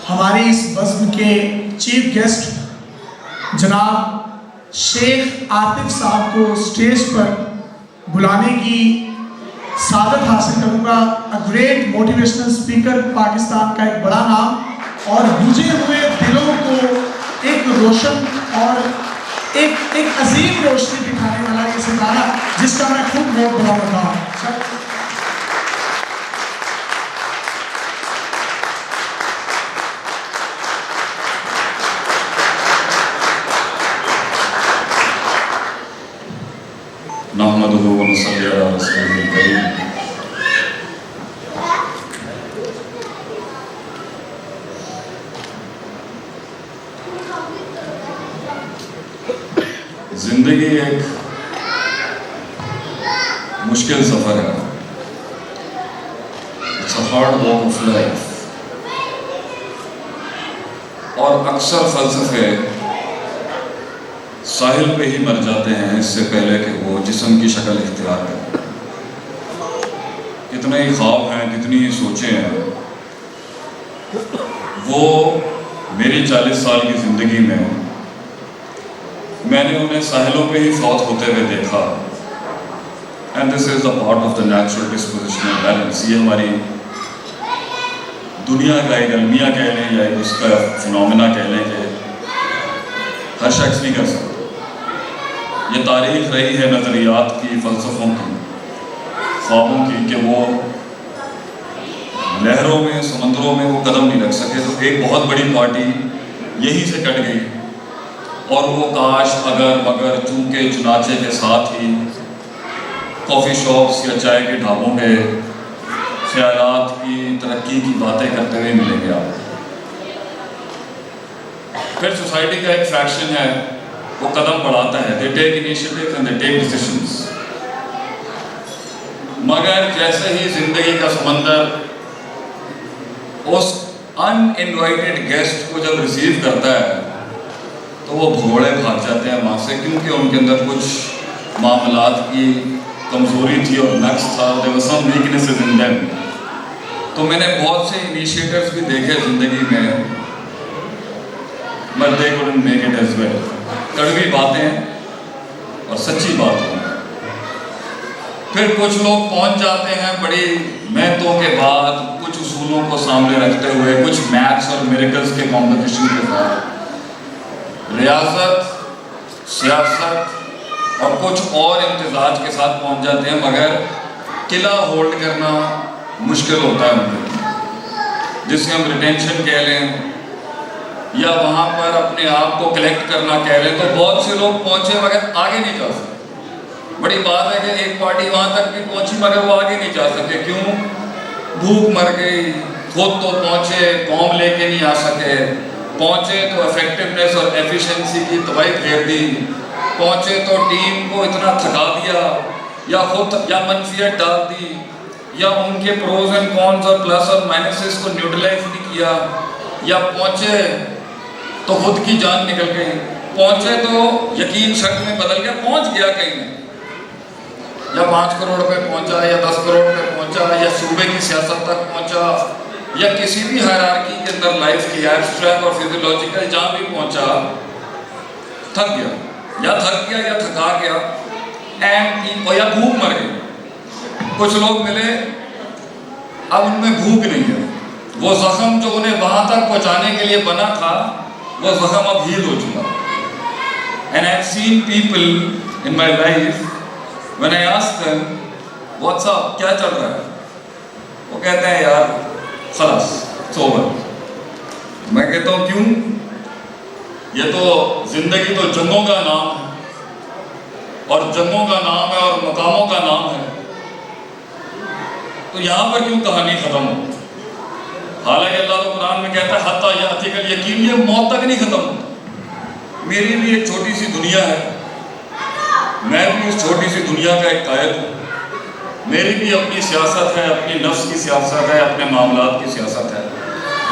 ہماری اس بزم کے چیف گیسٹ جناب شیخ عاطف صاحب کو اسٹیج پر بلانے کی سعادت حاصل کروں گا. گریٹ موٹیویشنل اسپیکر، پاکستان کا ایک بڑا نام اور بجھے ہوئے دلوں کو ایک روشن اور ایک عظیم روشنی دکھانے والا یہ ستارہ جس کا میں خود بہت بڑا ہوتا ہوں. نحمدہ و نصلی علی رسولہ الکریم. زندگی ایک مشکل سفر ہے. It's a hard walk of life. اور اکثر فلسفے ساحل پہ ہی مر جاتے ہیں اس سے پہلے کہ وہ جسم کی شکل اختیار کریں. کتنے ہی خواب ہیں، کتنی ہی سوچیں ہیں. وہ میری 40 سال کی زندگی میں نے انہیں ساحلوں پہ ہی فوت ہوتے ہوئے دیکھا. And this is a part of the natural disposition of balance. یہ ہماری دنیا کا ایک المیہ کہہ لیں یا اس کا فنومینا کہہ لیں کہ ہر شخص نہیں کر سکتا. یہ تاریخ رہی ہے نظریات کی، فلسفوں کی، خوابوں کی کہ وہ لہروں میں، سمندروں میں وہ قدم نہیں رکھ سکے. تو ایک بہت بڑی پارٹی یہیں سے کٹ گئی. اور وہ کاش اگر مگر چونکہ چنانچہ کے ساتھ ہی کافی شاپس یا چائے کے ڈھابوں پہ خیالات کی ترقی کی باتیں کرتے ہوئے ملیں گے آپ. پھر سوسائٹی کا ایک فیکشن ہے، وہ قدم بڑھاتا ہے. they take initiatives and they take decisions. مگر جیسے ہی زندگی کا سمندر اس ان انوائٹڈ گیسٹ کو جب ریسیو کرتا ہے تو وہ بھگوڑے بھاگ جاتے ہیں وہاں سے، کیونکہ ان کے اندر کچھ معاملات کی کمزوری تھی اور نقص تھا. there were some weaknesses in them. تو میں نے بہت سے انیشیٹرز بھی دیکھے زندگی میں، but they couldn't make it as well. کڑوی باتیں اور سچی باتیں. پھر کچھ لوگ پہنچ جاتے ہیں بڑی محنتوں کے بعد، کچھ اصولوں کو سامنے رکھتے ہوئے، کچھ میتھس اور میریکلز کے کمپٹیشن کے ساتھ، ریاست، سیاست اور کچھ اور امتزاج کے ساتھ پہنچ جاتے ہیں. مگر قلعہ ہولڈ کرنا مشکل ہوتا ہے ان کے، جسے ہم ریٹینشن کہہ لیں یا وہاں پر اپنے آپ کو کلیکٹ کرنا کہہ لیں. تو بہت سے لوگ پہنچے مگر آگے نہیں جا سکتے. بڑی بات ہے کہ ایک پارٹی وہاں تک بھی پہنچی مگر وہ آگے نہیں جا سکے. کیوں؟ بھوک مر گئی. خود تو پہنچے، قوم لے کے نہیں آ سکے. پہنچے تو افیکٹونیس اور ایفیشنسی کی تباہی پھیر دی. پہنچے تو ٹیم کو اتنا تھکا دیا یا خود یا منفیت ڈال دی یا ان کے پروز اینڈ کونز اور پلس اور مائنسز کو نیوٹرلائز نہیں کیا. یا پہنچے تو خود کی جان نکل گئی. پہنچے تو یقین شک میں بدل گیا، پہنچ گیا کہیں میں، یا 5 کروڑ پہ پہنچا یا 10 کروڑ پہ پہنچا یا صوبے کی سیاست تک پہنچا یا کسی بھی ہائرارکی کے اندر لائف کی ایبسٹریکٹ اور فزیولوجیکل جہاں بھی پہنچا، تھک گیا یا تھکا گیا اینڈ یا بھوک مر گئی. کچھ لوگ ملے، اب ان میں بھوک نہیں ہے. وہ زخم جو انہیں وہاں تک پہنچانے کے لیے بنا تھا وہ زخم اب ہیل ہو چکا. And I've seen people in my life when I ask them what's up، کیا چل رہا ہے، وہ کہتے ہیں یار خلاص it's over. میں کہتا ہوں کیوں؟ یہ تو زندگی تو جنگوں کا نام ہے اور جنگوں کا نام ہے اور مقاموں کا نام ہے. تو یہاں پر کیوں کہانی ختم ہو؟ حالانکہ اللہ تو قرآن میں کہتا ہے حتیٰ یأتیک الیقین، یہ موت تک نہیں ختم ہوتا. میری بھی ایک چھوٹی سی دنیا ہے، میں بھی اس چھوٹی سی دنیا کا ایک قائد ہوں. میری بھی اپنی سیاست ہے، اپنی نفس کی سیاست ہے، اپنے معاملات کی سیاست ہے.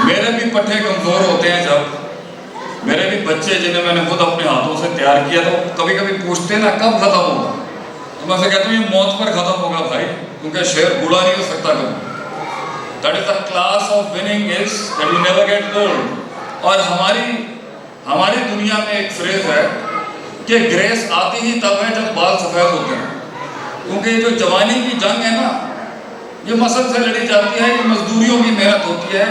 میرے بھی پٹھے کمزور ہوتے ہیں. جب میرے بھی بچے جنہیں میں نے خود اپنے ہاتھوں سے تیار کیا تو کبھی کبھی پوچھتے ہیں نا کب ختم ہوگا، تو میں سے کہتا ہوں یہ موت پر ختم ہوگا بھائی، کیونکہ شیر بوڑھا نہیں ہو سکتا کبھی. That is the class of winning is that you never get old. اور ہماری دنیا میں ایک فریز ہے کہ گریس آتی ہی تب ہے جب بال سفید ہوتے ہیں، کیونکہ یہ جو جوانی کی جنگ ہے نا، یہ مسل سے لڑی جاتی ہے، یہ مزدوریوں کی محنت ہوتی ہے،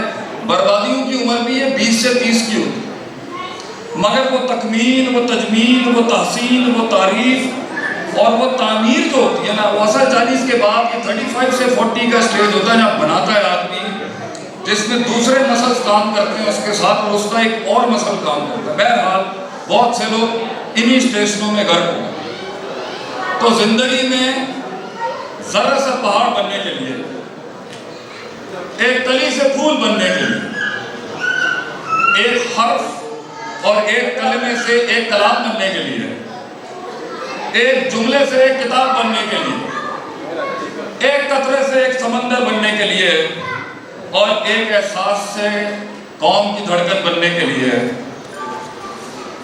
بربادیوں کی عمر بھی یہ 20 سے 30 کی ہوتی ہے، مگر وہ تکمیل، وہ تجمیل، وہ تحسین، وہ تعریف اور وہ تعمیر جو ہوتی ہے نا، وہ اصل 40 کے بعد یہ 35 سے 40 کا سٹیج ہوتا ہے جب بناتا ہے آدمی، جس میں دوسرے مسلز کام کرتے ہیں اس کے ساتھ، اور اس کا ایک اور مسل کام کرتا ہے۔ بہرحال بہت سے لوگ انہی اسٹیشنوں میں غرق ہو گئے۔ تو زندگی میں ذرا سا پہاڑ بننے کے لیے، ایک کلی سے پھول بننے کے لیے، ایک حرف اور ایک کلمے سے ایک کلام بننے کے لیے، ایک جملے سے ایک کتاب بننے کے لیے، ایک قطرے سے ایک سمندر بننے کے لیے، اور ایک احساس سے قوم کی دھڑکن بننے کے لیے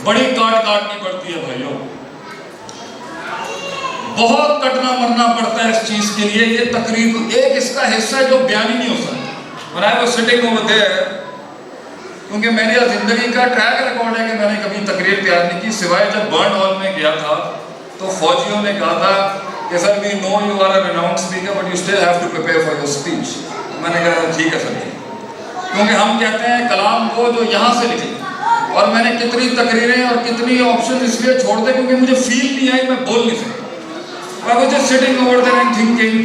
بڑی کاٹ کاٹنی پڑتی ہے بھائیوں، بہت کٹنا مرنا پڑتا ہے اس چیز کے لیے۔ یہ تقریر ایک اس کا حصہ ہے جو بیان ہی نہیں ہو سکتا۔ When I was sitting over there، کیونکہ میری زندگی کا ٹریک ریکارڈ ہے کہ میں نے کبھی تقریر تیار نہیں کی، سوائے جب برن ہال میں گیا تھا تو فوجیوں نے کہا تھا کہ سر we know you are a renowned speaker but you still have to prepare for your speech۔ میں نے کہا ٹھیک ہے سر، کیونکہ ہم کہتے ہیں کلام وہ جو یہاں سے نکلے، اور میں نے کتنی تقریریں اور کتنی آپشن اس لیے چھوڑ دے کیونکہ مجھے فیل نہیں آئی، میں بول نہیں سکتا۔ I was just sitting over there and thinking،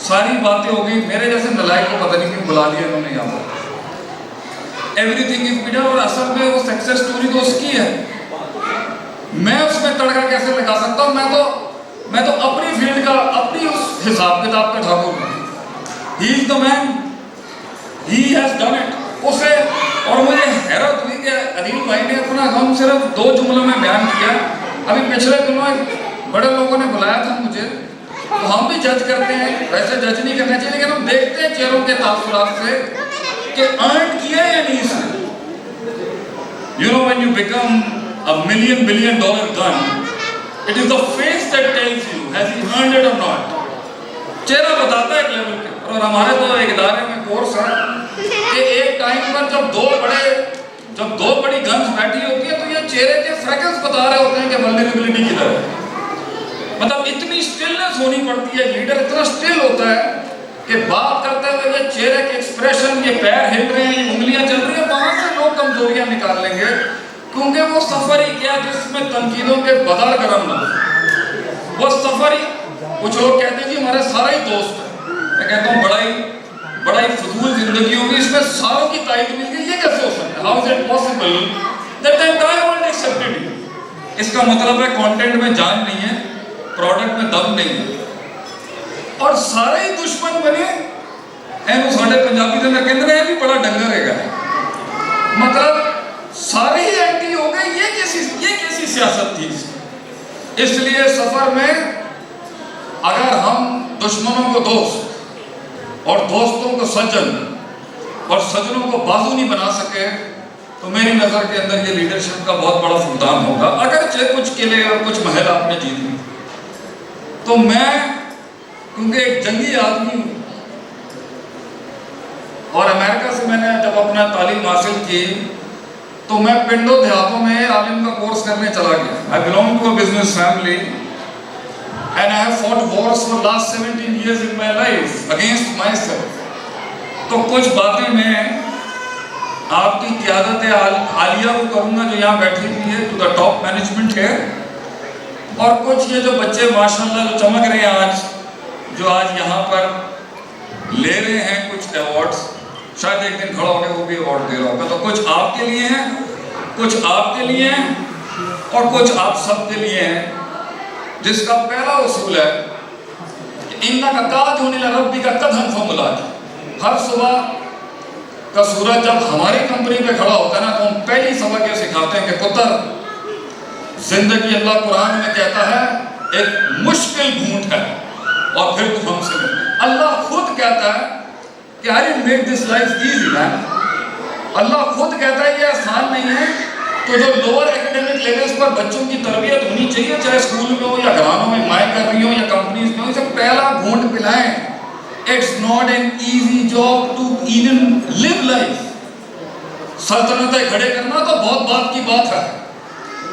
ساری باتیں ہو گئی، میرے جیسے نلائق کو پتہ نہیں کیوں بلا دیا انہوں نے یہاں پر۔ ایوری تھنگ از بیٹر، اور اصل میں وہ سکسیس اسٹوری تو اس کی ہے، میں اس میں تڑکا کیسے لگا سکتا ہوں؟ میں تو اپنی فیلڈ کا، اپنی اس حساب کتاب کا ٹھاکر ہوں۔ He is the man, he has done it۔ اسے، اور مجھے حیرت ہوئی کہ عدیل بھائی نے اپنا غم صرف 2 جملوں میں بیان کیا۔ ابھی پچھلے دنوں بڑے لوگوں نے بلایا تھا مجھے، تو ہم بھی جج کرتے ہیں، ویسے جج نہیں کرنا چاہیے لیکن ہم دیکھتے ہیں چہروں کے تاثرات سے کہ ارن کیا یا نہیں اس نے۔ You know when you become a $1 billion gun، it is the face that tells you has he earned it or not۔ چہرہ بتاتا ہے ایک لیول پہ۔ اور ہمارے تو ایک ادارے میں کورس ہے کہ ایک ٹائم پر جب دو بڑی گنز بیٹھی ہوتی ہے تو یہ چہرے کے فریکنس بتا رہے ہوتے ہیں کہ ولنریبلٹی کدھر ہے۔ مطلب اتنی سٹلنس ہونی پڑتی ہے، لیڈر اتنا سٹل ہوتا ہے کہ بات کرتے ہوئے یہ چہرے کے ایکسپریشن، یہ پیر ہل رہے ہیں، یہ انگلیاں چل رہی ہیں، وہاں سے لوگ کمزوریاں نکال لیں گے، کیونکہ وہ سفر ہی کیا جس میں تنقیدوں کے بدار گرم نہ ہو۔ وہ سفر ہی، کچھ لوگ کہتے ہیں جی ہمارے سارے ہی دوست ہیں، میں کہتا ہوں بڑا ہی فضول زندگی ہوگی، اس میں ساروں کی تائید مل گئی، یہ کیسے ہو سکتا ہے؟ How is it possible that the entire world accepted you؟ اس کا مطلب ہے کانٹینٹ میں جان نہیں ہے، پروڈکٹ میں دم نہیں ہے، اور سارے ہی دشمن بنے۔ اینو ساڑھے پنجابی دے میں کہندے ہیں بھی بڑا ڈنگر ہے گا، مطلب سارے ہی اینٹی ہو گئے۔ یہ کیسی سیاست تھی؟ اس لیے سفر میں اگر ہم دشمنوں کو دوست اور دوستوں کو سجن اور سجنوں کو بازو نہیں بنا سکے تو میری نظر کے اندر یہ لیڈرشپ کا بہت بڑا فقدان ہوگا۔ اگرچہ کچھ قلعے اور کچھ محل آپ نے جیت لی، تو میں کیونکہ ایک جنگی آدمی ہوں، اور امریکہ سے میں نے جب اپنا تعلیم حاصل کی تو میں پنڈوں دیہاتوں میں عالم کا کورس کرنے چلا گیا۔ I belong to a business family and I have fought wars for last 17 years in my life against myself۔ تو کچھ باتیں میں آپ کی قیادت عالیہ کو کروں گا جو یہاں بیٹھی ہوئی ہے، to the top management ہے، اور کچھ یہ جو بچے ماشاءاللہ جو چمک رہے ہیں آج، جو آج یہاں پر لے رہے ہیں کچھ ایوارڈز، شاید ایک دن کھڑا ہو کے وہ بھی ایوارڈ دے رہا ہوگا، تو کچھ آپ کے لیے ہیں، کچھ آپ کے لیے ہیں، اور کچھ آپ سب کے لیے ہیں، جس کا پہلا اصول ہے کہ اِنَّكَ قَادِحٌ إِلَىٰ رَبِّكَ قَدْحًا فَمُلَاقِهُ۔ ہر صبح کا سورج جب ہماری کمپنی پہ کھڑا ہوتا ہے نا تو ہم پہلی سبق یہ سکھاتے ہیں کہ پتر، زندگی اللہ قرآن میں کہتا ہے ایک مشکل گھونٹ ہے، اور پھر تو ہم سے ملتے۔ اللہ خود کہتا ہے کہ I didn't make this life easy man۔ اللہ خود کہتا ہے یہ آسان نہیں ہے۔ تو جو لوور ایکیڈیمک لیولز پر بچوں کی تربیت ہونی چاہیے، چاہے اسکول میں ہو یا گھرانوں میں مائیں کر رہی ہوں یا کمپنیز میں ہو، اسے پہلا گھونٹ پلائیں، It's not an easy job to even live life. سلطنتیں کھڑے کرنا تو بہت بات کی بات ہے.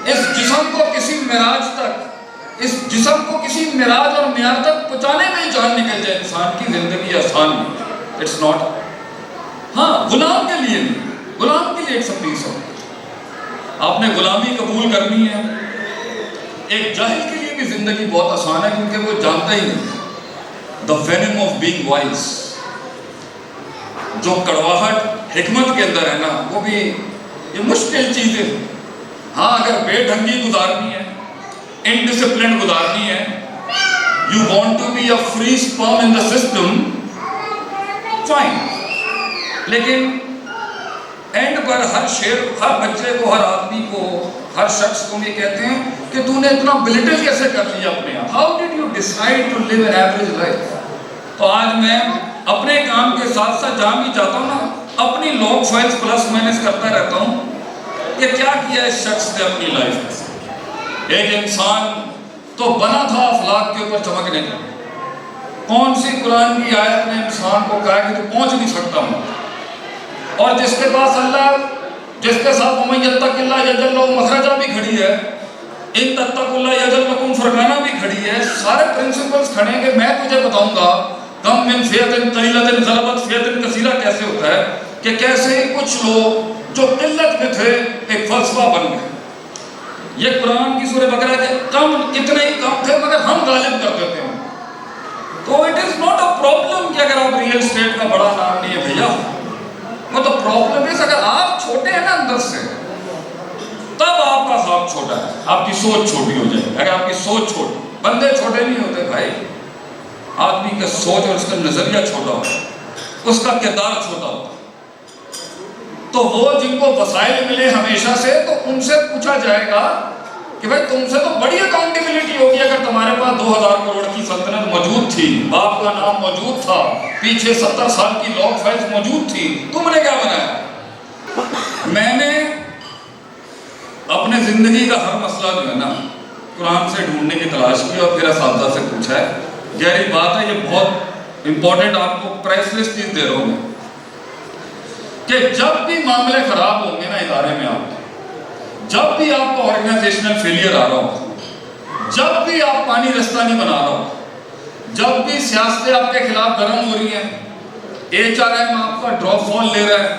اس جسم کو کسی معراج تک، اس جسم کو کسی معراج اور معیار تک پہنچانے میں ہی جان نکل جائے. انسان کی زندگی آسان نہیں. It's not. ہاں غلام کے لیے نہیں، غلام کے لیے اٹس اے پیس آف. آپ نے غلامی قبول کرنی ہے. ایک جاہل کے لیے بھی زندگی بہت آسان ہے کیونکہ وہ جانتا ہی نہیں. دا وینم آف بینگ وائز، جو کڑواہٹ حکمت کے اندر ہے نا، وہ بھی یہ مشکل چیزیں. ہاں اگر بے ڈھنگی گزارنی ہے، انڈسپلنڈ گزارنی ہے، you want to be a free sperm in the system, fine. لیکن اینڈ پر ہر شیر، ہر بچے کو، ہر آدمی کو، ہر شخص کو یہ کہتے ہیں کہ تو نے اتنا بلٹل کیسے کر لیا اپنے آپ. How did you decide to live an average life. تو آج میں اپنے کام کے ساتھ ساتھ جہاں بھی جاتا ہوں نا، اپنی لوگ فائلز پلس مائنس کرتا رہتا ہوں کہ کیا کیا اس شخص نے اپنی لائف میں. ایک انسان تو بنا تھا افلاک کے اوپر چمکنے کا. کون سی قرآن کی آیت نے انسان کو کہا کہ تو پہنچ نہیں سکتا ہوں. اور جس کے پاس اللہ، جس کے ساتھ وَمَن يَتَّقِ اللَّهَ يَجْعَل لَّهُ مَخْرَجًا بھی کھڑی ہے، ان تتقوا اللَّهَ يَجْعَل لَّكُمْ فُرْقَانًا بھی کھڑی ہے. سارے پرنسپلز کھڑے ہیں کہ میں تجھے بتاؤں گا کم من فئۃ قلیلۃ غلبت فئۃ کثیرہ کیسے ہوتا ہے، کہ کیسے کچھ لوگ جو قلت میں تھے ایک فلسفہ بن گئے. یہ قرآن کی سورہ بقرہ کے کم اتنے ہی کم تھے مگر ہم غالب کر دیتے ہیں. تو it is not a problem کہ اگر آپ ریئل اسٹیٹ کا بڑا نام نہیں ہے بھیا. وہ تو پرابلم ہے اگر آپ چھوٹے ہیں نا اندر سے، تب آپ کا خواب چھوٹا ہے، آپ کی سوچ چھوٹی ہو جائے. اگر آپ کی سوچ چھوٹی، بندے چھوٹے نہیں ہوتے بھائی. آدمی کا سوچ اور اس کا نظریہ چھوٹا ہوتا ہے، اس کا کردار چھوٹا ہوتا ہے. تو وہ جن کو وسائل ملے ہمیشہ سے، تو ان سے پوچھا جائے گا کہ بھائی تم سے تو بڑی اکاؤنٹیبلٹی ہوگی. اگر تمہارے پاس 2000 کروڑ کی سلطنت موجود تھی، باپ کا نام موجود تھا، پیچھے 70 سال کی لاگ فائلز موجود تھی، تم نے کیا بنایا؟ میں نے اپنے زندگی کا ہر مسئلہ جو ہے نا قرآن سے ڈھونڈنے کی تلاش کی اور پھر اساتذہ سے پوچھا ہے. گہری بات ہے، یہ بہت امپورٹنٹ آپ کو پرائس لسٹ چیز دے رہا ہوں میں، کہ جب بھی معاملے خراب ہوں گے نا ادارے میں، آپ جب بھی آپ کو آرگنائزیشنل فیلئر آ رہا ہو، جب بھی آپ پانی رستہ نہیں بنا رہا ہو، جب بھی سیاستیں آپ کے خلاف گرم ہو رہی ہیں، HRM آپ کا ڈراپ فال لے رہا ہے،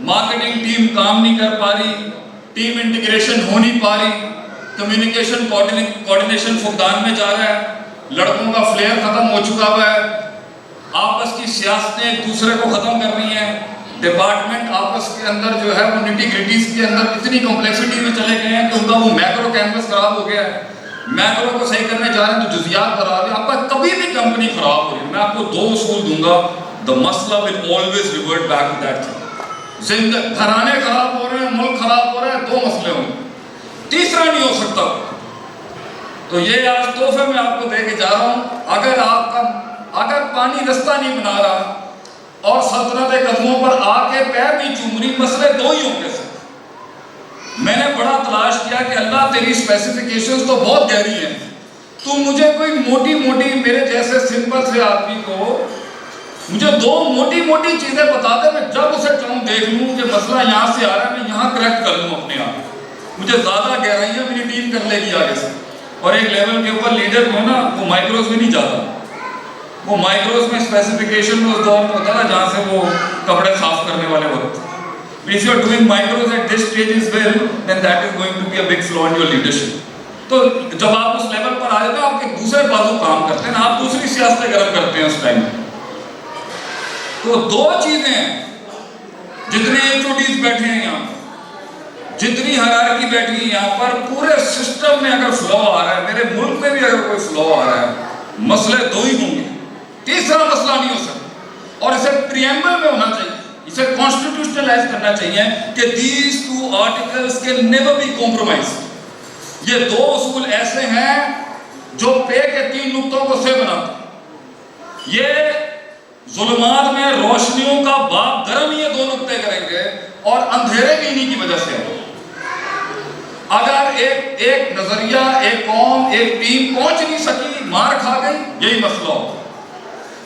مارکیٹنگ ٹیم کام نہیں کر پا رہی، ٹیم انٹیگریشن ہو نہیں پا رہی، کمیونیکیشن کوارڈینیشن فقدان میں جا رہا ہے، لڑکوں کا فلیئر ختم ہو چکا ہوا ہے، آپس کی سیاستیں ایک دوسرے کو ختم کر رہی ہیں، ڈپارٹمنٹ آپس کے اندر جو ہے وہ نیٹی گریٹیز کے اندر اتنی کمپلیکسٹی میں چلے گئے ہیں کہ ان کا وہ میکرو کینوس خراب ہو گیا ہے. میکرو کو صحیح کرنے جا رہے ہیں تو جزیات خراب ہے. آپ کا کبھی بھی کمپنی خراب ہو رہی ہے، میں آپ کو 2 اصول دوں گا. the مسئلہ will always revert back to that thing. گھرانے خراب ہو رہے ہیں، ملک خراب ہو رہا ہے، 2 مسئلے ہوں گے، تیسرا نہیں ہو سکتا. تو یہ آج تحفے میں آپ کو دے کے جا رہا ہوں. اگر پانی رستہ نہیں بنا رہا اور سلطنت قدموں پر آ کے پیر نہیں چوم رہی، مسئلے 2 ہی ہوں گے سر. میں نے بڑا تلاش کیا کہ اللہ تیری اسپیسیفیکیشنز تو بہت گہری ہیں، تو مجھے کوئی موٹی موٹی، میرے جیسے سمپل سے آدمی کو مجھے 2 موٹی موٹی چیزیں بتا دے، میں جب اسے چاہوں دیکھ لوں کہ مسئلہ یہاں سے آ رہا ہے، میں یہاں کریکٹ کر لوں اپنے آپ. مجھے زیادہ گہرائیاں میری ٹیم کر لے گی آگے سے. اور ایک لیول کے اوپر لیڈر جو ہے نا وہ مائکروز میں نہیں جاتا، وہ مائکروز میں اسپیسیفیکیشن میں اس دور میں ہوتا ہے جہاں سے وہ کپڑے صاف کرنے والے وقت. If you are doing micros at this stage as well, then that is going to be a big flaw in your leadership. تو جب آپ اس لیول پر آ جاتے ہیں، آپ کے دوسرے بازو کام کرتے ہیں، آپ دوسری سیاستیں گرم کرتے ہیں اس ٹائم. تو 2 چیزیں ہیں، جتنے HODs بیٹھے ہیں یہاں، جتنی ہیرارکی بیٹھی ہے یہاں پر، پورے سسٹم میں اگر فلو آ رہا ہے، میرے ملک میں بھی اگر کوئی فلو آ رہا ہے، مسئلے 2 ہی ہوں گے، تیسرا مسئلہ نہیں ہو سکتا. اور اسے پریمبل میں ہونا چاہیے، اسے کانسٹیٹیوشنلائز کرنا چاہیے کہ these 2 articles can never be compromised. یہ 2 اصول ایسے ہیں جو پے کے 3 نقطوں کو سے بناتے ہیں. یہ ظلمات میں روشنیوں کا باپ گرم یہ 2 نقطے کریں گے، اور اندھیرے بھی انہی کی وجہ سے ہے. اگر ایک نظریہ، ایک قوم، ایک ٹیم پہنچ نہیں سکی، مار کھا گئی، یہی مسئلہ ہوگا.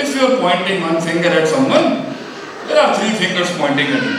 If you are pointing one finger at someone, there are 3 fingers pointing at you.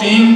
3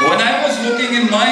When I was looking in my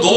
2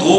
2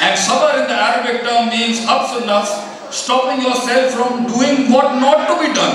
And sabr in the Arabic term means habs an-nafs, stopping yourself from doing what not to be done.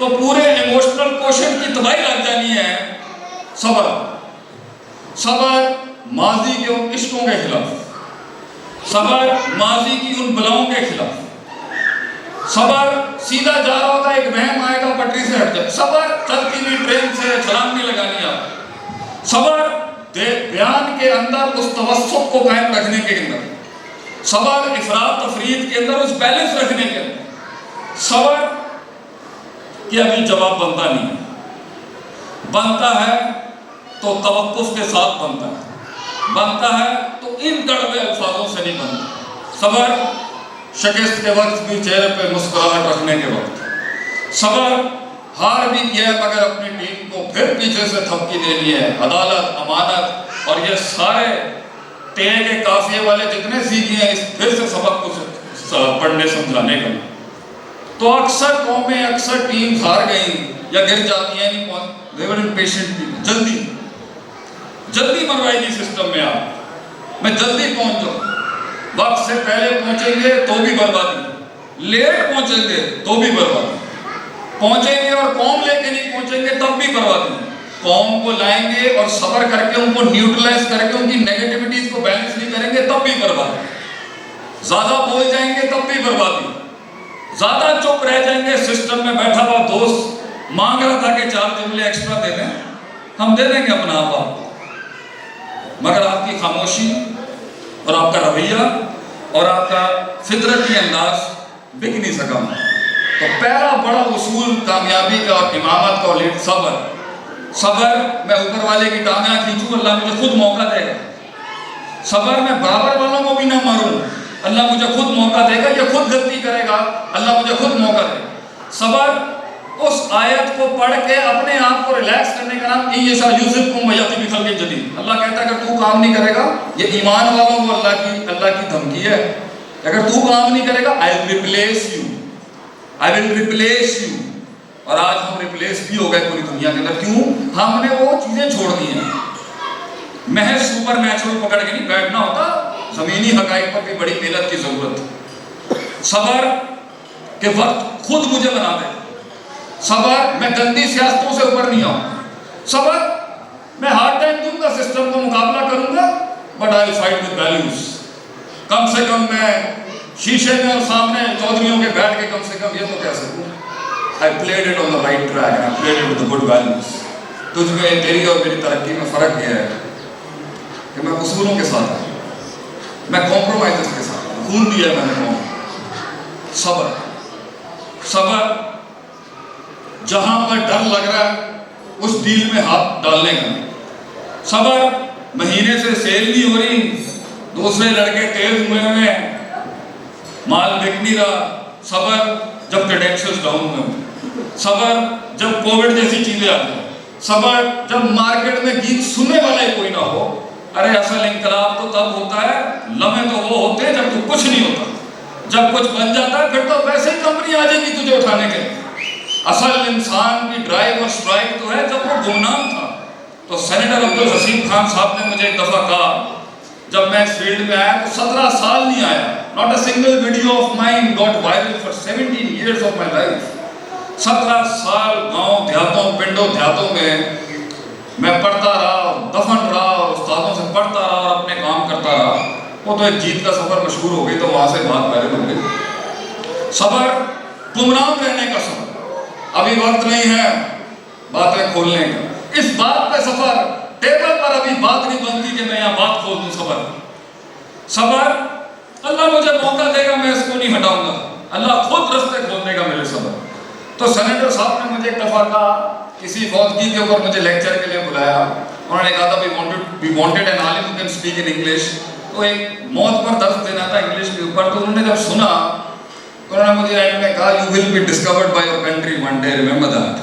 تو پورے emotional کوشن کی تباہی لگ جانی ہے. صبر صبر ماضی کے ان عشقوں کے خلاف، صبر ماضی کی ان بلاؤں کے خلاف. صبر سیدھا جا رہا ہوتا ہے، ایک وہم آئے گا پٹری سے ہٹ جائے. صبر چلتی ہوئی ٹرین سے چھلانگ نہیں لگانی آپ. صبر بیان کے اندر اس توسط کو قائم رکھنے کے اندر، صبر افراد تفرید کے اندر اس بیلنس رکھنے کے اندر. صبر کہ ابھی جواب بنتا نہیں ہے، بنتا ہے تو توقف کے ساتھ بنتا ہے، بنتا ہے تو ان کڑوے الفاظوں سے نہیں بنتا. صبر شکست کے وقت بھی چہرے پہ مسکراہٹ رکھنے کے وقت. صبر ہار بھی کیا ہے مگر اپنی ٹیم کو پھر پیچھے سے تھپکی دینی ہے. عدالت، امانت اور یہ سارے تے کے قافیے والے جتنے سیکھے ہیں اس پھر سے سبق کو پڑھنے سمجھانے کا. تو اکثر قومیں، اکثر ٹیمز ہار گئیں یا گر جاتی ہیں. جلدی منوائی گی سسٹم میں. آپ میں جلدی پہنچ جاؤں، وقت سے پہلے پہنچیں گے تو بھی بربادی، لیٹ پہنچیں گے تو بھی بربادی. پہنچیں گے اور قوم لے کے نہیں پہنچیں گے تب بھی بربادی. قوم کو لائیں گے اور صبر کر کے ان کو نیوٹرلائز کر کے ان کی نیگیٹیوٹیز کو بیلنس نہیں کریں گے تب بھی بربادی. زیادہ بول جائیں گے تب بھی بربادی. زیادہ چپ رہ جائیں گے. سسٹم میں بیٹھا ہوا دوست مانگ رہا تھا کہ 4 جملے ایکسٹرا دے دیں، ہم دے دیں گے اپنا آپ کو، مگر آپ کی خاموشی اور آپ کا رویہ اور آپ کا فطرت کی انداز بک نہیں سکا. تو پہلا بڑا اصول کامیابی کا اور امامت کا اور صبر. صبر میں اوپر والے کی ٹانگیں کھینچوں، اللہ مجھے خود موقع دے گا. صبر میں برابر والوں کو بھی نہ ماروں، اللہ مجھے خود موقع دے گا. یہ خود غلطی کرے گا، اللہ مجھے خود موقع دے گا. صبر اس آیت کو پڑھ کے اپنے آپ کو ریلیکس کرنے کا نام ان یشاء یذہبکم ویأتی بخلق جدید. اللہ کہتا ہے اگر تو کام نہیں کرے گا، یہ ایمان والوں کو اللہ کی دھمکی ہے. اگر تو کام نہیں کرے گا I will replace you. اور آج ہم ریپلیس بھی ہو گئے پوری دنیا کے اندر. کیوں؟ ہم نے وہ چیزیں چھوڑ دی ہیں. محض سپر نیچرل پکڑ کے نہیں بیٹھنا ہوتا، زمینی حقائق پر بھی بڑی محنت کی ضرورت. صبر کہ وقت خود مجھے بنا دے. صبر میں گندی سیاستوں سے اوپر نہیں آؤں. صبر میں ہارڈ ٹائم دوں گا، سسٹم کو مقابلہ کروں گا، but I will fight with values. کم سے کم میں شیشے میں اور سامنے چودھریوں کے بیٹھ کے کم سے کم یہ تو کہہ سکوں I played it on the right track and I played it with the good values. تجھ میں تیری اور میری ترقی میں فرق یہ ہے کہ میں اصولوں کے ساتھ ہوں، میں کمپرومائزز کے ساتھ ہوں. خون دیا ہے میں نے قوم. صبر جہاں پر ڈر لگ رہا ہے اس ڈیل میں ہاتھ ڈالنے کا. صبر مہینے سے سیل نہیں ہو رہی، دوسرے لڑکے تیز ہوئے ہیں، مال بک نہیں رہا. صبر جب کریڈینشلز ڈاؤن ہوئے. صبر جب کووڈ جیسی چیزیں آتی ہیں. صبر جب مارکیٹ میں گیت سننے والا ہی کوئی نہ ہو. ارے اصل انقلاب تو تب ہوتا ہے، لمحے تو وہ ہوتے ہیں جب تو کچھ نہیں ہوتا. جب کچھ بن جاتا ہے پھر تو ویسے ہی کمپنی آ جائے گی تجھے اٹھانے کے. اصل انسان کی ڈرائیو اور اسٹرائک تو ہے جب وہ گمنام تھا. تو سینیٹر عبدالحسین خان صاحب نے مجھے ایک دفعہ کہا جب میں اس فیلڈ میں آیا تو 17 سال نہیں آیا. Not a single video of mine got viral for 17 years of my life. 17 سال گاؤں دیہاتوں پنڈوں دیہاتوں میں پڑھتا رہا، دفن رہا اور استادوں سے پڑھتا رہا اور اپنے کام کرتا رہا. وہ تو ایک جیت کا سفر مشہور ہو گئی تو وہاں سے بات وائرل ہو گئی. صبر گمنام رہنے کا صبر. ابھی وقت نہیں ہے باتیں کھولنے کا. اس بات پہ سفر ٹیبل پر ابھی بات نہیں بنتی کہ میں یہاں بات کھول دوں. صبر اللہ مجھے موقع دے گا، میں اس کو نہیں ہٹاؤں گا. اللہ خود رستے کھول دے گا میرے صبر. تو سینیٹر صاحب نے مجھے ایک دفعہ کہا، کسی فوجی کے اوپر مجھے لیکچر کے لیے بلایا. انہوں نے کہا تھا we wanted an alim who can speak in English. تو ایک موت پر درس دینا تھا انگلش کے اوپر. تو انہوں نے جب سنا تو انہوں نے مجھے اینڈ میں کہا you will be discovered by your country one day, remember that.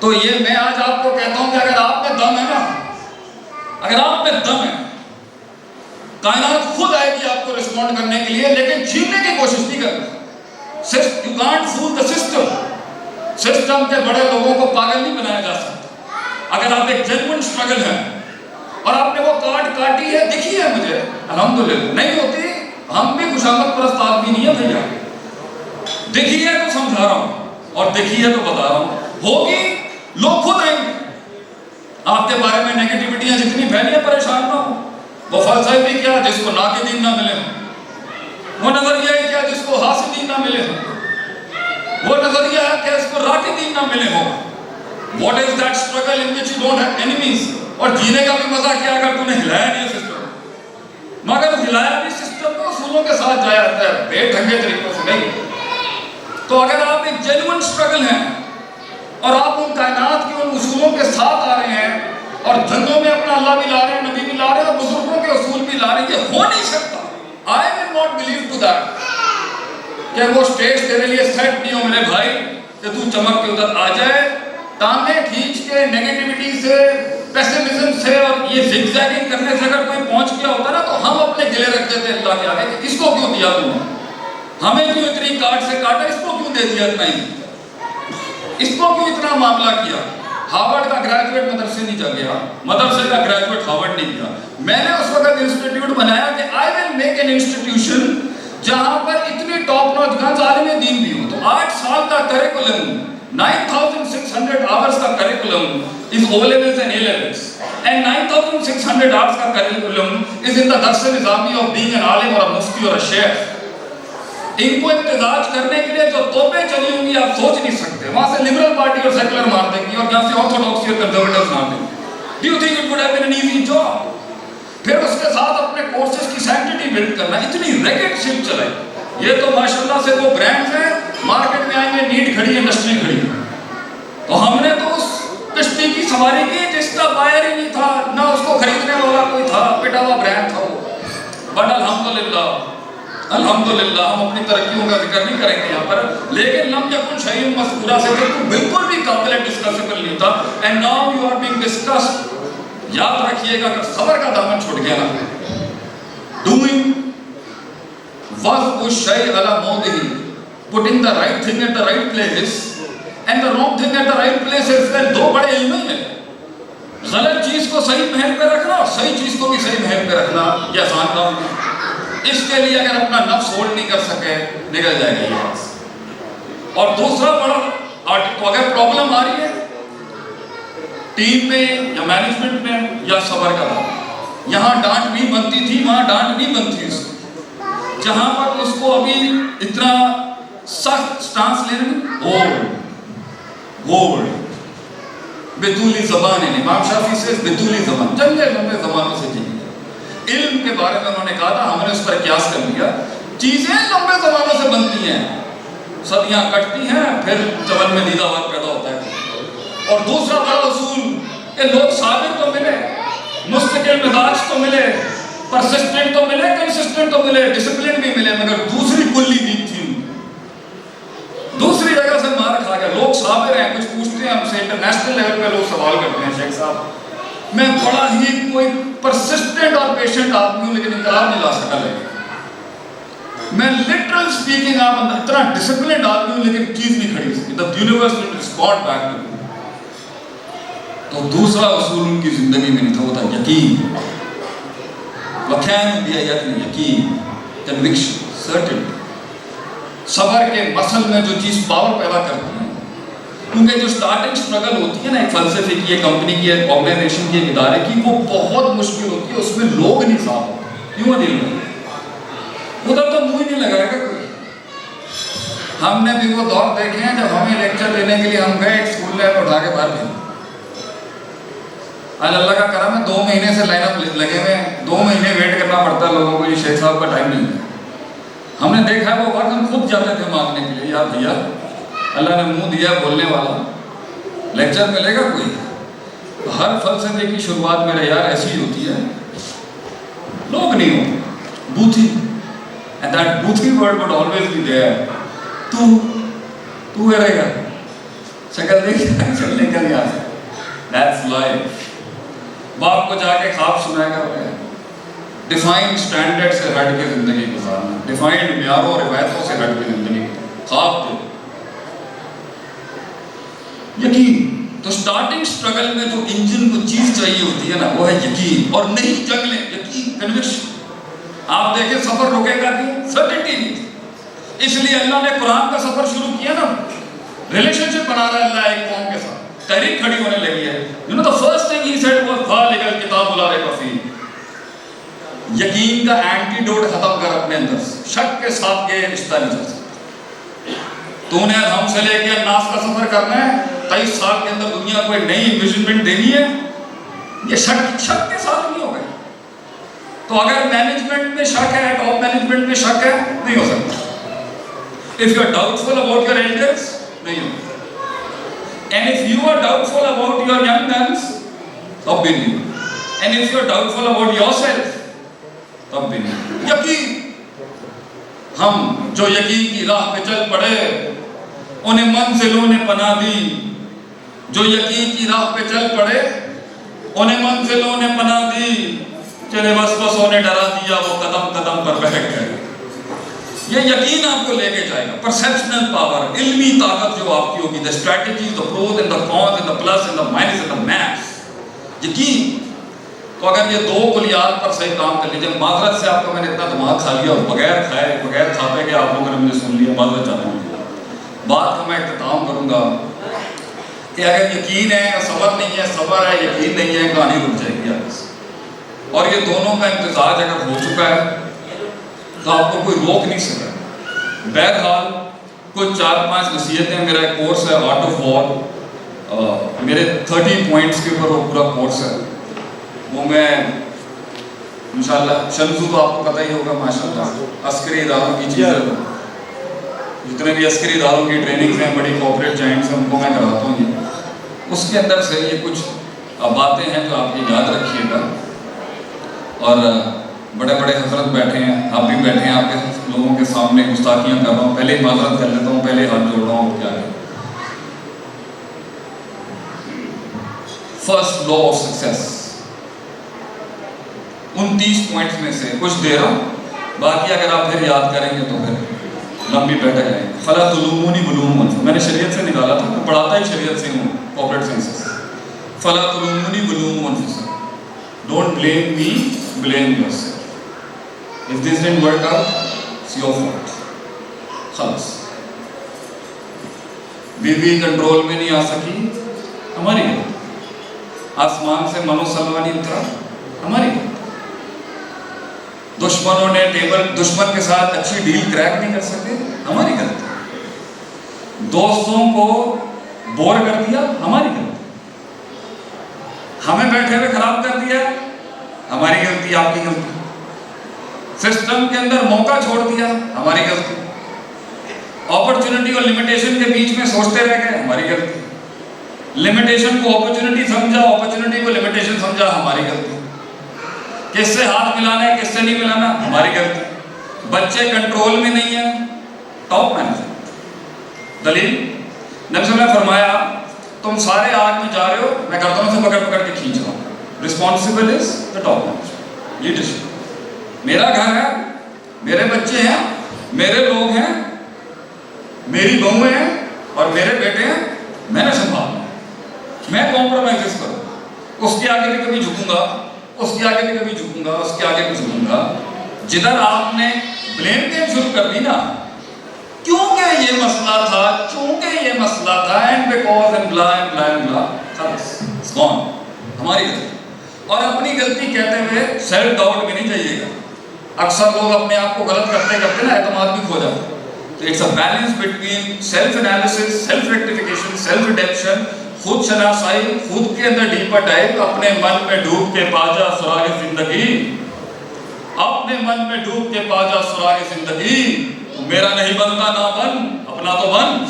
تو یہ میں آج آپ کو کہتا ہوں کہ اگر آپ میں دم ہے نا، اگر آپ میں دم ہے، کائنات خود آئے گی آپ کو ریسپونڈ کرنے کے لیے، لیکن چھیننے کی کوشش نہیں کرنا. You can't fool the system. System کے بڑے لوگوں کو پاگل نہیں بنایا جا سکتا. اگر آپ ایک جینوئن سٹرگل ہے اور آپ نے وہ کاٹی ہے، دکھی ہے مجھے الحمدللہ، نہیں ہوتی ہم بھی خوشامد پرست آدمی نہیں ہے بھیا، دکھی ہے تو سمجھا رہا ہوں. اور دیکھی ہے تو بتا رہا ہوں, ہوگی, لوگ خود آئیں گے آپ کے بارے میں نیگیٹیوٹیاں جتنی پھیلی ہیں, پریشان نہ ہو. وہ فلسفے بھی کیا جس کو ناقدین نہ ملے ہوں, وہ نظریہ ہے کیا جس کو حاسدین نہ ملے ہوں, وہ نظریہ ہے کیا جس کو راکدین نہ ملے ہوں. What is that struggle in which you don't have enemies? اور جینے کا بھی مزہ کیا اگر تم نے ہلایا نہیں سسٹم, مگر ہلایا بھی سسٹم کو اصولوں کے ساتھ جایا جاتا ہے, بے ڈھنگے طریقوں سے نہیں. تو اگر آپ ایک جینوئن اسٹرگل ہیں اور آپ ان کائنات کے ان اصولوں کے ساتھ آ رہے ہیں اور دھندوں میں اپنا اللہ بھی لا رہے ہیں, نبی بھی لا رہے ہیں, اور بزرگوں کے اصول بھی لا رہے ہیں, یہ ہو نہیں سکتا. I will not believe to that کہ وہ سٹیج تیرے لیے سیٹ نہیں ہو میرے بھائی کہ تو چمک کے ادھر آ جائے, ٹانگیں کھینچ کے نیگیٹیوٹی سے, پیسمزم سے اور یہ زگ زیگنگ کرنے سے اگر کوئی پہنچ گیا ہوتا نا تو ہم اپنے گلے رکھتے تھے اللہ کے آگے کہ اس کو کیوں دیا تم نے, ہمیں کیوں اتنی کاٹ سے کاٹا, اس کو کیوں دے دیا اتنا ہی, اس کو کیوں اتنا معاملہ کیا. ہارورڈ کا گریجویٹ مدرسے نہیں جا گیا, مدرسے کا گریجویٹ ہارورڈ نہیں کیا. میں نے اس وقت انسٹیٹیوٹ بنایا کہ آئی ول میک این انسٹیٹیوشن جہاں پر اتنی ٹاپ نوچ گنز عالم دین بھی ہو. تو 8 سال کا کریکولم, 9600 hours کا curriculum is O levels and A levels, and 9600 hours کا کریکولم is in the درس نظامی of being an عالم اور مفتی اور شیخ. ان کو امتزاج کرنے کے لیے جو توپیں چلی ہوں گی آپ سوچ نہیں سکتے. وہاں سے لبرل پارٹی اور سیکولر مار دیں گی اور یہاں سے آرتھوڈاکسی اور کنزرویٹیوز مار دیں گی. Do you think it would have been an easy job? پھر اس کے ساتھ اپنے کورسز کی سینٹیٹی بلڈ کرنا, اتنی ریکٹ شپ چلائی. یہ تو ماشاءاللہ سے وہ برانڈز ہیں, مارکیٹ میں آئیں گے, نیڈ کھڑی ہے, انڈسٹری کھڑی ہے. تو ہم نے تو اس کشتی کی سواری کی جس کا بائر ہی نہیں تھا, نہ اس کو خریدنے والا کوئی تھا, پٹا ہوا برانڈ تھا وہ. بٹ الحمدللہ ہم اپنی ترقیوں کا ذکر نہیں کریں گے یہاں پر, لیکن لم یکن شیء مذکورا سے تو بالکل بھی قابل ڈسکسیبل نہیں تھا. And now you are being discussed. یاد رکھیے گا کہ صبر کا دامن چھوٹ گیا نا. ڈوئنگ وضع الشیء علی موضعہ, putting the right thing at the right place and the wrong thing at the right place is well, دو بڑے علم ہیں. غلط چیز کو صحیح محل پہ رکھنا اور صحیح چیز کو بھی صحیح محل پہ رکھنا, یہ آسان کام نہیں. اس کے لیے اگر اپنا نفس ہولڈ نہیں کر سکے نکل جائے گا یہ. اور دوسرا بڑا تو اگر پرابلم آ رہی ہے ٹیم میں یا مینجمنٹ میں, یا صبر کرنا. یہاں ڈانٹ نہیں بنتی تھی, وہاں ڈانٹ نہیں بنتی اس کو. جہاں پر اس کو ابھی اتنا سخت سٹانس لینا, ہولڈ بدولی زبان ہے. امام شافعی سے بدولی زبان, جنگے لمبے زمانوں سے جی. علم کے بارے میں انہوں نے کہا تھا, ہم نے اس پر قیاس کر لیا. چیزیں لمبے زمانوں سے بنتی ہیں, صدیاں کٹتی ہیں, پھر چمن میں دیدہ وقت پیدا ہوتا ہے. اور دوسرا بڑا اصول کہ لوگ صابر تو ملے, مستقل مزاج تو ملے, پرسسٹنٹ تو ملے, کنسسٹنٹ تو ملے, ڈسپلن بھی ملے, مگر دوسری کلی ویک تھی. دوسری جگہ سے مار کھا گیا. لوگ صابر ہیں, کچھ پوچھتے ہیں ہم سے, انٹرنیشنل لیول پہ لوگ سوال کرتے ہیں, شیخ صاحب میں بڑا ہی کوئی پرسسٹنٹ اور پیشنٹ آدمی ہوں لیکن انقلاب نہیں لا سکا. لیکن میں لٹرل سپیکنگ آپ اندر اتنا ڈسپلنڈ آدمی ہوں لیکن چیز نہیں کھڑی سکی. The universe will respond back to me. تو دوسرا اصول ان کی زندگی میں نہیں تھا, وہ تھا یقین. وَكَانُ بِآيَاتِنَا یقین, کنوکشن, سرٹنٹی. صبر کے مسل میں جو چیز پاور پیدا کرتی ہے, کیونکہ جو سٹارٹنگ سٹرگل ہوتی ہے نا ایک فلسفے کی, ایک کمپنی کی, ایک آرگنائزیشن کی, ایک ادارے کی, وہ بہت مشکل ہوتی ہے. اس میں لوگ نہیں صاف ہوتے. کیوں دل میں ادھر تو منہ ہی نہیں لگائے گا کوئی. ہم نے بھی وہ دور دیکھے ہیں جب ہمیں لیکچر دینے کے لیے ہم گئے, ایک اسکول نے اٹھا کے باہر بھیجا. آج اللہ کا کرم ہے 2 مہینے سے لائن اپ لگے ہوئے ہیں, 2 مہینے ویٹ کرنا پڑتا ہے لوگوں کو, یہ شیخ صاحب کا ٹائم نہیں ہے. ہم نے دیکھا ہے وہ وقت ہم خود جاتے تھے مانگنے کے لیے, یار بھیا اللہ نے منہ دیا بولنے والا, لیکچر ملے گا کوئی. ہر فلسفے کی شروعات میرے یار ایسی ہی ہوتی ہے, لوگ نہیں ہوتے, بوتھی. And that booty word would always be there. تو رہے گا, شکل دیکھ چلنے کا نہیں آتا. That's life. باپ کو جا کے خواب سنائے گا, ڈیفائنڈ سٹینڈرڈ سے ہٹ کے زندگی گزارنا, ڈیفائنڈ معیاروں اور روایتوں سے ہٹ کے زندگی خواب دے. یقین. تو سٹارٹنگ سٹرگل میں جو انجن کو چیز چاہیے ہوتی ہے نا, وہ ہے یقین. اور نہیں جنگ لیں, یقین, کنوکشن. آپ دیکھیں سفر رکے گا کیوں, سرٹنٹی نہیں. اس لیے اللہ نے قرآن کا سفر شروع کیا نا, ریلیشن شپ بنا رہا ہے اللہ ایک قوم کے ساتھ. تحریک کھڑی ہونے لگی ہے. You know the first thing he said was ذَلِكَ الْكِتَابُ لَا رَيْبَ فِيهِ. یقین کا اینٹیڈوٹ ختم کر اپنے اندر سے. شک کے ساتھ یہ رشتہ نہیں چل سکتا. تو نے ہم سے لے کے ناس کا سفر کرنا ہے, 23 سال کے اندر دنیا کو ایک نئی انویژمنٹ دینی ہے, یہ شک کے ساتھ نہیں ہوگا. تو اگر مینجمنٹ میں شک ہے, ٹاپ مینجمنٹ میں شک ہے, نہیں ہو سکتا. If you are doubtful about your elders, نہیں ہوگا. And if you are doubtful about your young ones, تب بھی نہیں. And if you are doubtful about yourself, تب بھی نہیں. یقین, ہم جو یقین کی راہ پہ چل پڑے انہیں منزلوں نے پناہ دی. جو یقین کی راہ پہ چل پڑے انہیں منزلوں نے پناہ دی. چلے وسوسوں نے ڈرا دیا, وہ قدم قدم پر بہک گئے. یہ یقین آپ کو لے کے جائے گا. پرسیپشنل پاور, علمی طاقت جو آپ کی ہوگی, the strategies, the pros and the cons and the plus and the minus and the max. یقین تو اگر یہ دو کلیات پر صحیح کام کر لیجیے. معذرت سے آپ کا میں نے اتنا دماغ کھا لیا اور بغیر کھائے بغیر کھاتے کہ آپ لوگوں نے مجھے سن لیا, معذرت چاہتا ہوں. بات کا میں اختتام کروں گا کہ اگر یقین ہے صبر نہیں ہے, صبر ہے یقین نہیں ہے, کہانی رک جائے گی آپ سے. اور یہ دونوں کا امتزاج اگر ہو چکا ہے تو آپ کو کوئی روک نہیں سکتا. بہرحال کچھ 4-5 نصیحتیں. میرا ایک کورس ہے آرٹ آف وار, میرے 30 پوائنٹس کے اوپر وہ پورا کورس ہے. وہ میں انشاءاللہ, شمسو تو آپ کو پتہ ہی ہوگا ماشاءاللہ, عسکری اداروں کی چیزیں, جتنے بھی عسکری اداروں کی ٹریننگز ہیں, بڑی کارپوریٹ جائنٹس ہیں, ان کو میں کراتا ہوں. یہ اس کے اندر سے یہ کچھ باتیں ہیں جو آپ کی یاد رکھیے گا. اور بڑے بڑے حضرت بیٹھے ہیں, آپ بھی بیٹھے ہیں, آپ کے لوگوں کے سامنے گستاخیاں کر رہا ہوں. پہلے ہی معذرت کر لیتا ہوں, پہلے ہاتھ جوڑ رہا ہوں. کیا ہے first law of success? 29 points میں سے کچھ دے رہا ہوں, باقی اگر آپ پھر یاد کریں گے تو پھر لمبی بیٹھک ہے. فلا تلومونی ولوموا انفسکم, میں نے شریعت سے نکالا تھا, میں پڑھاتا ہی شریعت سے ہوں, کارپوریٹ سائنسز. فلا تلومونی ولوموا انفسکم, don't blame me, blame yourself. If this didn't work out, it's your fault. خلاص. بیوی کنٹرول میں نہیں آ سکی, ہماری غلطی. آسمان سے منو سلوا نہیں اترا, ہماری غلطی. دشمنوں نے دشمن کے ساتھ اچھی ڈیل کریک نہیں کر سکے, ہماری غلطی. دوستوں کو بور کر دیا, ہماری غلطی. ہمیں بیٹھے ہوئے خراب کر دیا, ہماری غلطی, آپ کی غلطی. سسٹم کے اندر موقع چھوڑ دیا, ہماری غلطی. اپرچونٹی اور لمیٹیشن کے بیچ میں سوچتے رہ گئے, ہماری غلطی. لمیٹیشن کو اپرچونٹی سمجھا, اپرچونٹی کو لمیٹیشن سمجھا, ہماری غلطی. کس سے ہاتھ ملانا ہے, کس سے نہیں ملانا, ہماری غلطی. بچے کنٹرول میں نہیں ہیں, ٹاپ مینجمنٹ. دلیل نبی صلی اللہ علیہ وسلم نے فرمایا تم سارے آگ میں جا رہے ہو, میں گردنوں سے پکڑ پکڑ کے کھینچ رہا ہوں. Responsible is the top management, leadership. میرا گھر ہے, میرے بچے ہیں, میرے لوگ ہیں, میری بہویں ہیں اور میرے بیٹے ہیں, میں نے سنبھالنا. میں کمپرومائز کروں, اس کے آگے بھی کبھی جھکوں گا, اس کے آگے بھی کبھی جھکوں گا, اس کے آگے بھی جھکوں گا. جدھر آپ نے بلیم گیم شروع کر دی نا, کیونکہ یہ مسئلہ تھا, چونکہ یہ مسئلہ تھا, and because and blah and blah and blah, خلاص اٹس گون, ہماری غلطی. اور اپنی غلطی کہتے ہوئے سیلف ڈاؤٹ میں نہیں جائیے گا. اکثر لوگ اپنے آپ کو غلط کرتے کرتے نا اعتماد بھی کھو جاتے ہیں. تو it's a balance between self analysis, self rectification, self redemption, خود شناسائی, خود کے اندر ڈیپر ڈائیو. اپنے من میں ڈوب کے پا جا سراغ زندگی, اپنے من میں ڈوب کے پا جا سراغ زندگی. تو میرا نہیں بنتا نہ بن, اپنا تو بن.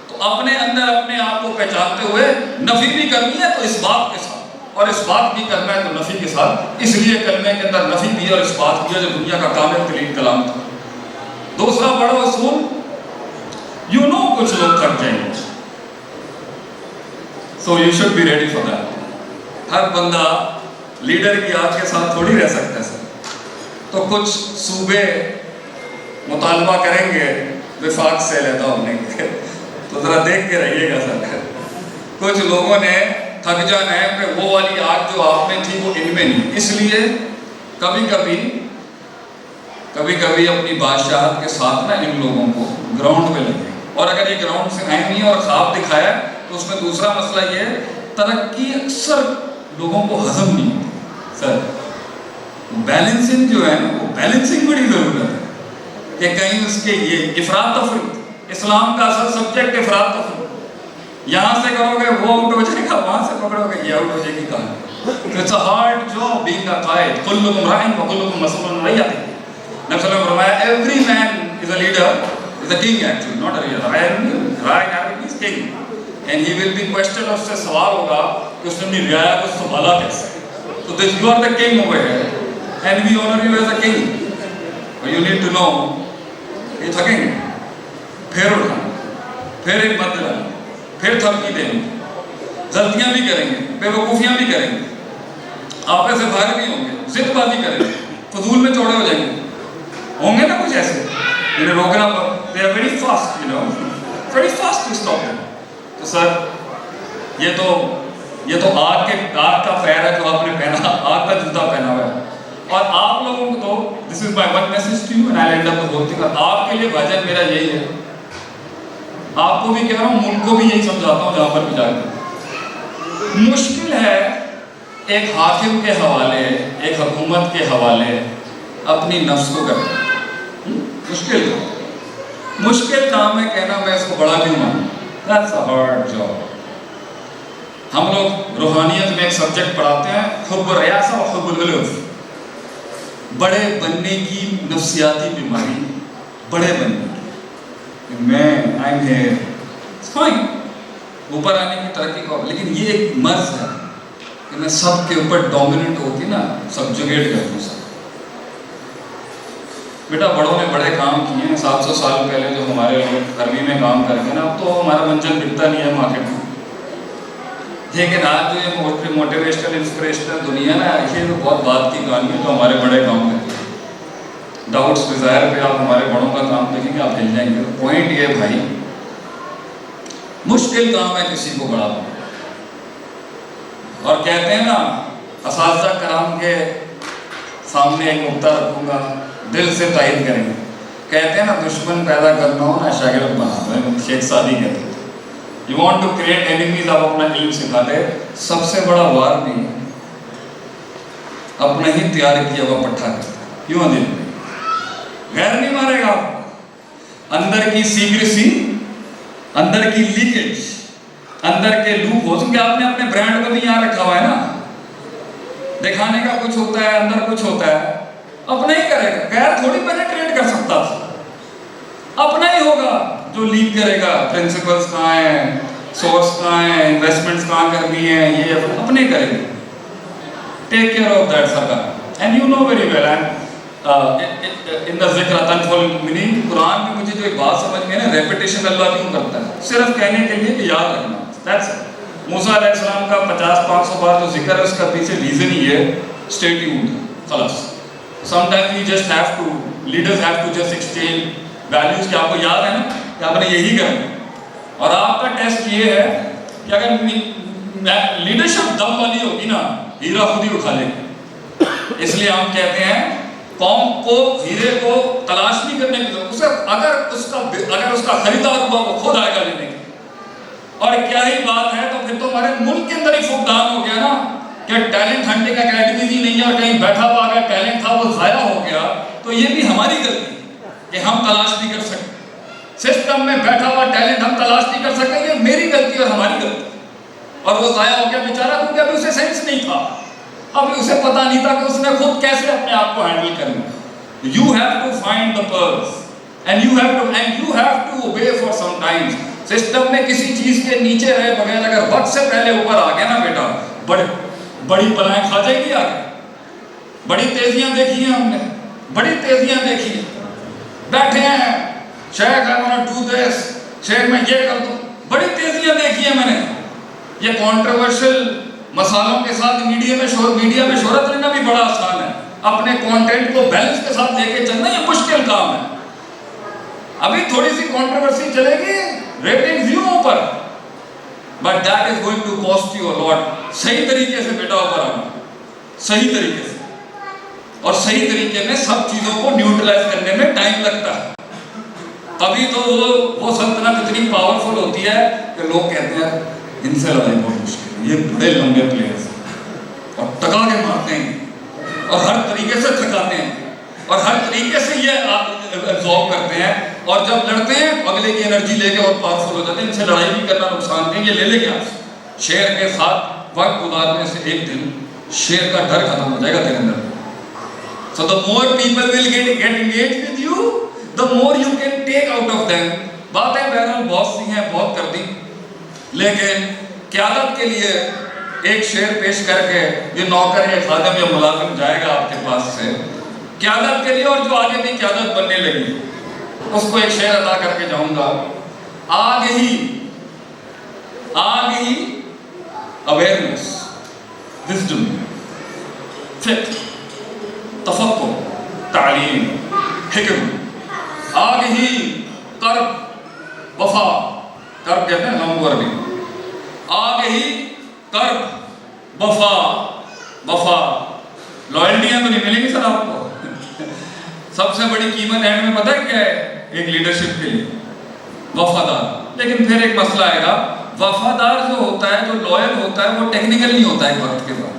تو اپنے اندر اپنے آپ کو پہچانتے ہوئے نفی بھی کرنی ہے تو اس بات کے ساتھ, اور اس بات بھی کرنا ہے تو نفی کے ساتھ. اس لیے کلمے کے اندر نفی بھی اور اس بات بھی ہے جو دنیا کا کامل ترین کلام تھا. دوسرا بڑا اصول, یو نو کچھ لوگ تھک جائیں گے, so you should be ready for that. ہر بندہ لیڈر کی آگ کے ساتھ تھوڑی رہ سکتا ہے سر. تو کچھ صوبے مطالبہ کریں گے وفاق سے علیحدہ ہونے کے, تو ذرا دیکھ کے رہیے گا سر. کچھ لوگوں نے تھک جانا ہے کہ وہ والی آگ جو آپ میں تھی وہ ان میں نہیں. اس لیے کبھی کبھی اپنی بادشاہت کے ساتھ نا ان لوگوں کو گراؤنڈ پہ لگے اور اگر یہ گراؤنڈ سے آئے نہیں اور خواب دکھایا تو اس میں دوسرا مسئلہ یہ ہے ترقی اکثر لوگوں کو ہضم نہیں ہوتی سر. بیلنسنگ جو ہے نا وہ بیلنسنگ بڑی ضرورت ہے کہ کہیں اس کے یہ افراد تفریح. اسلام کا اصل سبجیکٹ افراد تفریح. یہاں سے کرو گے وہ آؤٹ ہو جائے گا, وہاں سے پکڑو گے یہ آؤٹ ہو جائے گی کہانی. It's a hard job being a قائد. كلكم راع وكلكم مسؤول عن رعيته. نبی صلی اللہ علیہ وسلم نے فرمایا every man is a leader, is a king actually, not a leader. راع in Arabic is king. And he will be questioned. اس سے سوال ہوگا کہ اس نے اپنی رعایا کو سنبھالا کیسے. So this you are the king over here and we honor you as a king. But you need to know یہ تھکیں گے, پھر اٹھانا, پھر ایک مت دلانا, پھر تھپکی دیں گے, غلطیاں بھی کریں گے, بے وقوفیاں بھی کریں گے, آپے سے باہر بھی ہوں گے, ضد بازی کریں گے, فضول میں چوڑے ہو جائیں گے. ہوں گے نا کچھ ایسے جنہیں روکنا they are very fast, you know, very fast to stop them. تو سر یہ تو آگ کا پیر ہے جو آپ نے پہنا, آگ کا جوتا پہنا ہوا ہے. اور آپ لوگوں کو تو this is my one message to you and I'll end up the whole thing. آپ کے لیے بھجن میرا یہی ہے, آپ کو بھی کہہ رہا ہوں, ملک کو بھی یہی سمجھاتا ہوں جہاں پر بھی جا کے. مشکل ہے ایک حاکم کے حوالے, ایک حکومت کے حوالے اپنی نفس کو کرنا. مشکل کام ہے کہنا میں اس کو بڑا کیوں مانوں. That's a hard job. ہم لوگ روحانیت میں ایک سبجیکٹ پڑھاتے ہیں حب الریاسہ اور حب العلو. بڑے بننے کی نفسیاتی بیماری, بڑے بننے کی, میں I'm here, it's fine, اوپر آنے کی ترقی کو, لیکن یہ ایک مرض ہے کہ میں سب کے اوپر ڈومیننٹ ہوتی نا, سبجوگیٹ کر دوں سب. بیٹا بڑوں نے بڑے کام کیے ہیں 700 سال پہلے جو ہمارے لوگ عربی میں کام کر کے نا, اب تو ہمارا منجن بکتا نہیں ہے مارکیٹ میں. لیکن آج جو یہ موٹیویشنل انسپریشنل دنیا نا, یہ تو بہت بات کی کہانی ہے جو ہمارے بڑے کام کرتے ہیں. ڈاؤٹس ڈیزائر پہ آپ ہمارے بڑوں کا کام دیکھیں گے, آپ ہل جائیں گے. پوائنٹ یہ بھائی, مشکل کام ہے کسی کو بڑا بنانا. اور کہتے ہیں نا اساتذہ کرام کے سامنے ایک نقطہ رکھوں گا, دل سے تائید کریں گے. کہتے ہیں نا دشمن پیدا کرنا ہو نا شاگرد بنانا. شیخ سعدی کہتے ہیں You want to create enemies, آپ اپنا علم سکھاتے. سب سے بڑا وار نہیں ہے اپنا ہی تیار کیا ہوا پٹھا کرتا. کیوں دل میں غیر نہیں مارے گا آپ. اندر کی سیکریسی, اندر کی لیکیج, اندر کے لوپ ہو سکے. آپ نے اپنے برانڈ کو بھی یہاں رکھا ہوا ہے نا, دکھانے کا کچھ ہوتا ہے, اندر کچھ ہوتا ہے, اپنا ہی کرے گا. غیر تھوڑی پینیٹریٹ کر سکتا تھا, اپنا ہی ہوگا جو لیڈ کرے گا. پرنسپلز کہاں ہیں, سورس کہاں ہیں, انویسٹمنٹس کہاں کرنی ہیں, یہ اپنے کریں گے. ٹیک کیئر آف دیٹ سرکار. And you know very well in the ذکر تنفع المؤمنین. قرآن میں مجھے جو ایک بات سمجھ میں نا, ریپیٹیشن اللہ کیوں کرتا ہے, صرف کہنے کے لیے کہ یاد رکھنا. That's it. موسیٰ علیہ السلام کا 50-500 بار جو ذکر ہے اس کا پیچھے ریزن ہی ہے اسٹے ٹیونڈ. خلاص sometimes you just have to, leaders have to just exchange values کہ آپ کو یاد ہے نا کہ آپ نے یہی کرنا. اور آپ کا ٹیسٹ یہ ہے کہ اگر لیڈرشپ دم والی ہوگی نا, ہیرا خود ہی اٹھا لے گی. اس لیے ہم کہتے ہیں قوم کو ہیرے کو تلاش نہیں کرنے کی ضرورت. اگر اس کا خریدار ہوا وہ خود آئے گا لینے کی. اور کیا ہی بات ہے, تو پھر تو ہمارے ملک کے اندر ہی فقدان ہو گیا نا کہ ٹیلنٹ ہنٹنگ اکیڈمیز ہی نہیں ہے, اور کہیں بیٹھا ہوا اگر ٹیلنٹ تھا وہ ضائع ہو گیا. تو یہ بھی ہماری غلطی کہ ہم تلاش نہیں کر سکتے. سسٹم میں بیٹھا ہوا ٹیلنٹ ہم تلاش نہیں کر سکتے, یہ میری غلطی اور ہماری غلطی. اور وہ ضائع ہو گیا بیچارہ, کیونکہ ابھی اسے سینس نہیں تھا, ابھی اسے پتا نہیں تھا کہ اس نے خود کیسے اپنے آپ کو ہینڈل کرنا. You have to find the pearls and you have to obey for some times. System میں کسی چیز کے نیچے رہے بغیر اگر وقت سے پہلے اوپر آ گیا نا بیٹا, بڑی بلائیں کھا جائے گی آگے. بڑی تیزیاں دیکھی ہیں ہم نے, بڑی تیزیاں دیکھی ہیں. بیٹھے ہیں شیخ I want to do this, شیخ میں یہ کر دوں, بڑی تیزیاں دیکھی ہیں میں نے. یہ کنٹروورشل مسالوں کے ساتھ میڈیا میں شہرت لینا بھی بڑا آسان ہے. اپنے کانٹینٹ کو بیلنس کے ساتھ لے کے چلنا یہ مشکل کام ہے. ابھی تھوڑی سی کنٹروورسی چلے گی, ریٹنگز یوں اوپر, but that is going to cost you a lot. صحیح طریقے سے بیٹا اوپر آنا, صحیح طریقے سے, اور صحیح طریقے میں سب چیزوں کو نیوٹرلائز کرنے میں ٹائم لگتا ہے. کبھی تو وہ سلطنت اتنی پاورفل ہوتی ہے کہ لوگ کہتے ہیں ان سے لڑائی بہت مشکل ہے، یہ بڑے لمبے پلیئرز ہیں اور ٹکا کے مارتے ہیں اور ہر طریقے سے تھکاتے ہیں اور ہر طریقے سے یہ ایبزارب کرتے ہیں، اور جب لڑتے ہیں اگلے کی انرجی لے کے اور پاورفل ہو جاتے ہیں. ان سے لڑائی بھی کرنا نقصان دہ، یہ لے لے گیا. شیر کے ساتھ وقت گزارنے سے ایک دن شیر کا ڈر ختم ہو جائے گا تیرے اندر. So the more people will get engaged with you, the more you can take out of them. باتیں بہرحال بہت سی ہیں، بہت کر دی، لیکن قیادت کے لیے ایک شعر پیش کر کے یہ نوکر یا خادم یا ملازم جائے گا آپ کے پاس سے قیادت کے لیے، اور جو آگے بھی قیادت بننے لگی اس کو ایک شعر ادا کر کے جاؤں گا. آگ ہی اویئرنیس، وزڈم، فکر، تفکر، تعلیم، حکم. آگ ہی کرب، وفا، کرب کہتے ہیں غم ورگی. آگ ہی کرب، وفا، لائلٹیاں تو نہیں ملیں گی سر آپ کو. سب سے بڑی قیمت اینڈ میں پتہ ہے کیا ہے ایک لیڈرشپ کے لیے؟ وفادار. لیکن پھر ایک مسئلہ آئے گا، وفادار جو ہوتا ہے، جو لوئل ہوتا ہے، وہ ٹیکنیکل نہیں ہوتا ہے وقت کے بعد.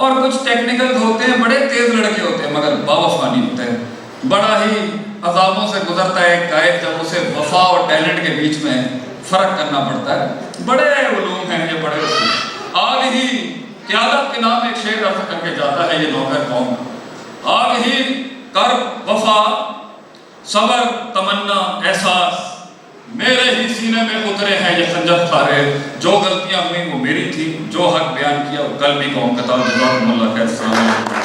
اور کچھ ٹیکنیکل ہوتے ہیں، بڑے تیز لڑکے ہوتے ہیں مگر باوفا نہیں ہوتے ہیں. بڑا ہی عذابوں سے گزرتا ہے ایک قائد جب اسے وفا اور ٹیلنٹ کے بیچ میں فرق کرنا پڑتا ہے. بڑے علوم ہیں یہ، بڑے اصول. آگ ہی قیادت کے نام ایک شعر عرض کر کے جاتا ہے یہ نوکر قوم. آگ ہی کرب، وفا، صبر، تمنا، احساس، میرے ہی سینے میں اترے ہیں یہ خنجر خارے. جو غلطیاں ہوئیں وہ میری تھی، جو حق بیان کیا وہ کل بھی قوم کا تھا. جزاکم اللہ خیر. السلام علیکم.